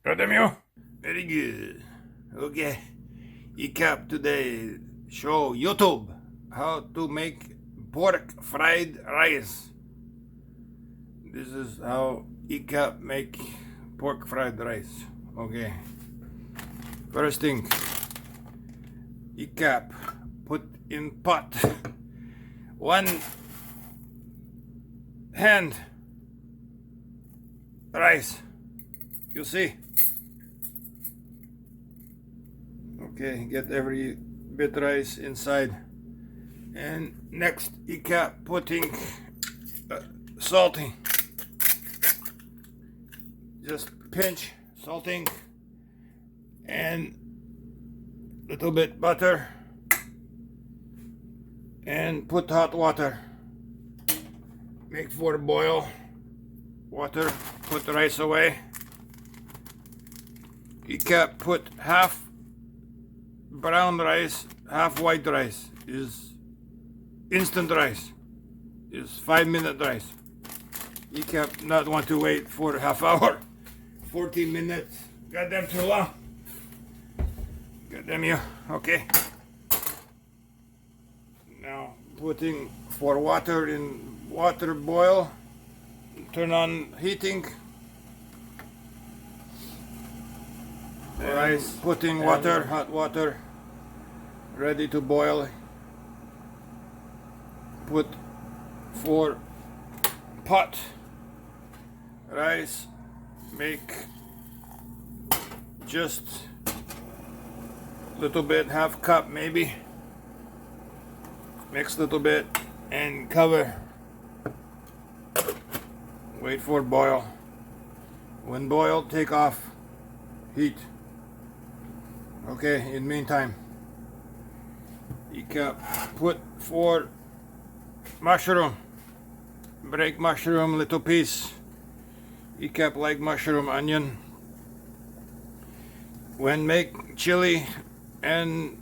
Got them you? Very good. Okay. Recap today. Show YouTube how to make pork fried rice. This is how Ecap make pork fried rice. Okay. First thing, Ecap put in pot 1 hand rice. You see? Okay, get every bit rice inside. And next, Ecap putting salting. Just pinch salting and little bit butter and put hot water. Make for boil water. Put the rice away. Ecap put half brown rice, half white rice. Is instant rice. Is 5-minute rice. Ecap not want to wait for half hour. 14 minutes. Got them too long. Got them you. Okay. Now putting for water in water boil. Turn on heating. Rice putting water, hot water, ready to boil. Put for pot rice. Make just little bit, half cup maybe. Mix little bit and cover. Wait for boil. When boil, take off heat. Okay, in meantime, you can put for mushroom. Break mushroom little piece. You kept like mushroom, onion. When make chili and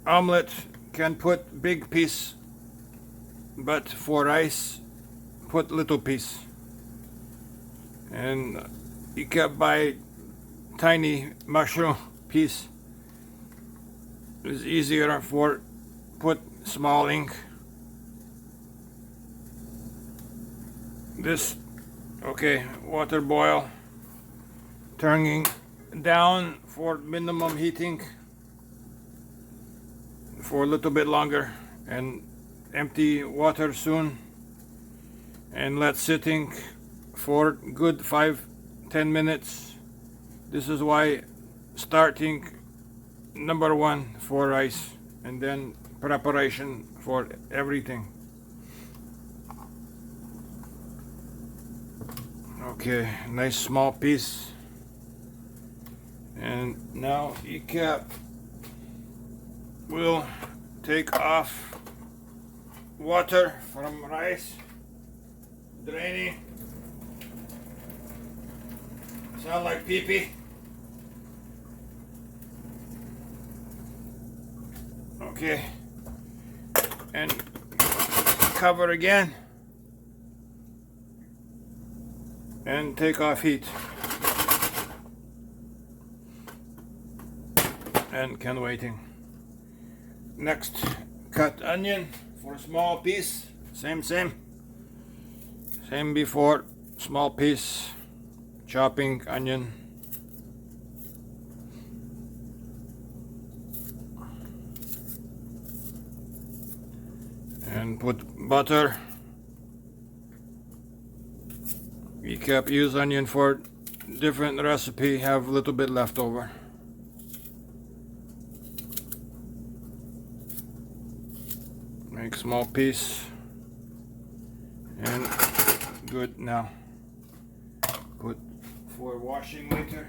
omelet, can put big piece, but for rice, put little piece. And you can buy tiny mushroom piece. It's easier for put smalling. This, okay, water boil, turning down for minimum heating for a little bit longer, and empty water soon, and let sitting for good 5-10 minutes. This is why starting number 1 for rice, and then preparation for everything. Okay, nice small piece. And now Ecap will take off water from rice, draining. Sound like pee-pee. Okay, and cover again and take off heat and can waiting. Next, cut onion for a small piece. Same before, small piece. Chopping onion. And put butter. We kept use onion for different recipe, have a little bit left over. Make small piece and good. Now put for washing later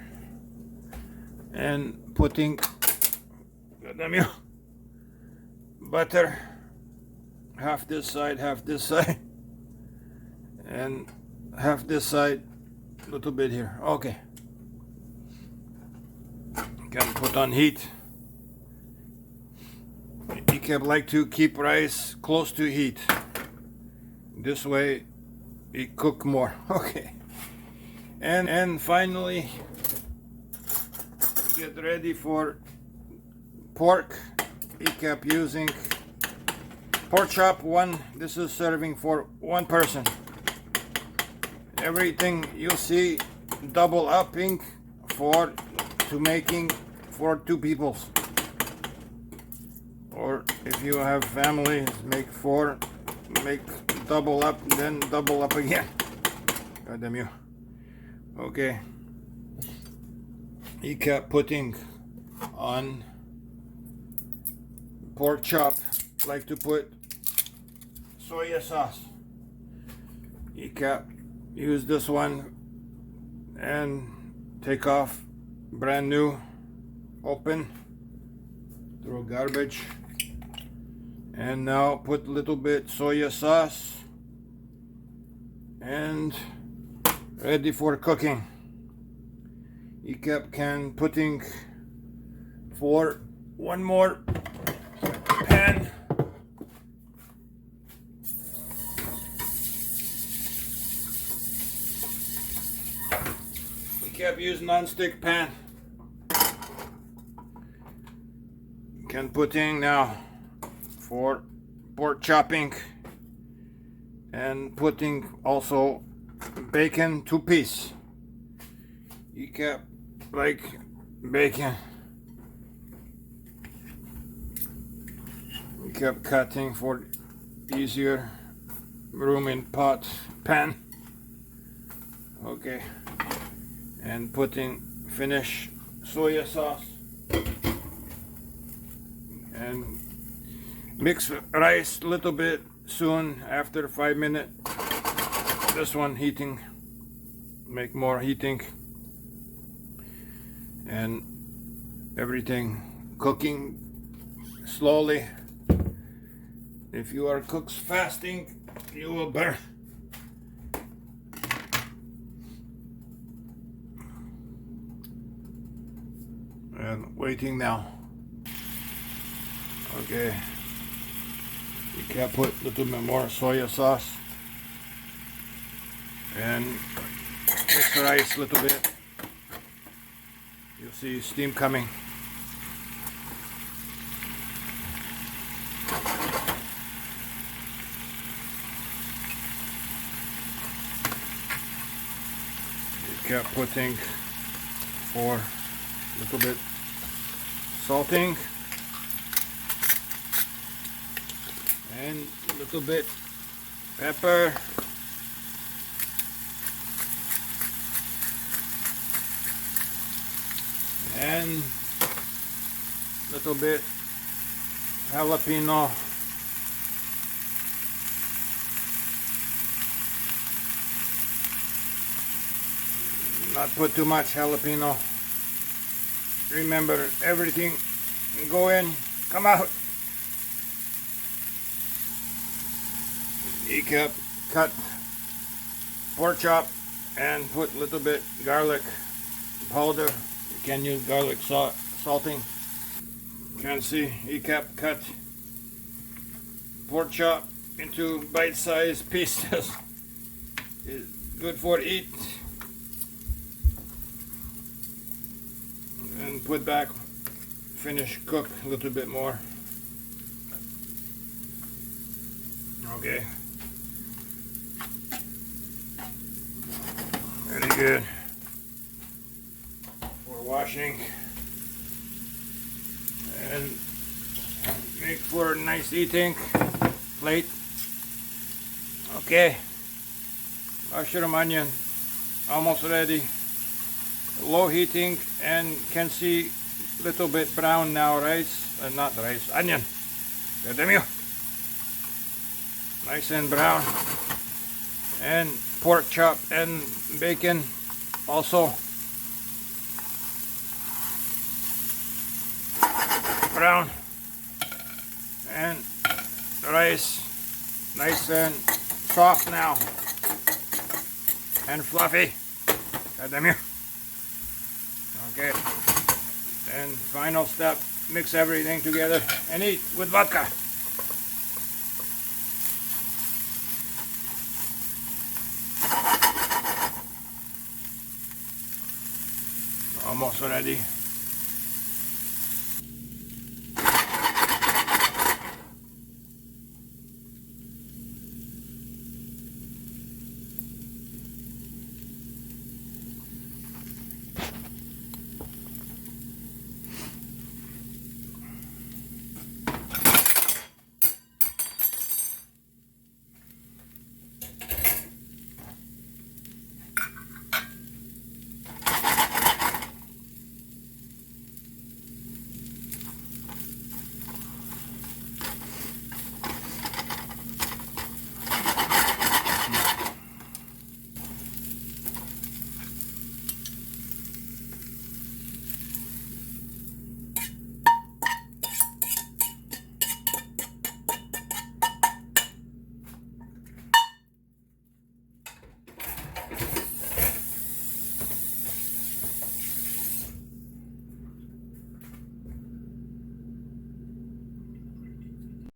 and putting butter, half this side, half this side, and half this side, little bit here. Okay, can put on heat. You can like to keep rice close to heat. This way it cook more. Okay, and finally get ready for pork. He kept using pork chop one. This is serving for one person. Everything you see double upping to making for two peoples. Or if you have families, make four, make double up, then double up again. God damn you. Okay. He kept putting on pork chop, like to put soy sauce. He kept use this one and take off brand new, open, throw garbage, and now put a little bit soy sauce and ready for cooking. He kept putting for one more pan. He kept using non-stick pan. Can putting now for pork chopping and putting also bacon 2-piece. He kept like bacon. He kept cutting for easier room in pot pan. Okay, and putting finish soy sauce and mix rice a little bit soon after 5 minutes. This one heating, make more heating, and everything cooking slowly. If you are cooks fasting, you will burn. And waiting now. Okay. You can put a little bit more soy sauce and mix the rice a little bit. You'll see steam coming. You kept putting for a little bit salting and a little bit pepper. And little bit jalapeno. Not put too much jalapeno. Remember, everything go in, come out. You kept cut pork chop and put a little bit garlic powder. You can use garlic salting. You can see he kept cut pork chop into bite-sized pieces. It's good for eat. And put back, finish cook a little bit more. Okay. Very good. For washing and make for a nice eating plate. Okay. Mushroom onion almost ready. Low heating and can see little bit brown now. Rice, not rice, onion. Good damn you. Nice and brown. And pork chop and bacon also brown. And rice nice and soft now and fluffy. God damn you. Okay, and final step, mix everything together and eat with vodka. Almost ready.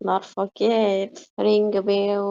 Not forget, ring the bell.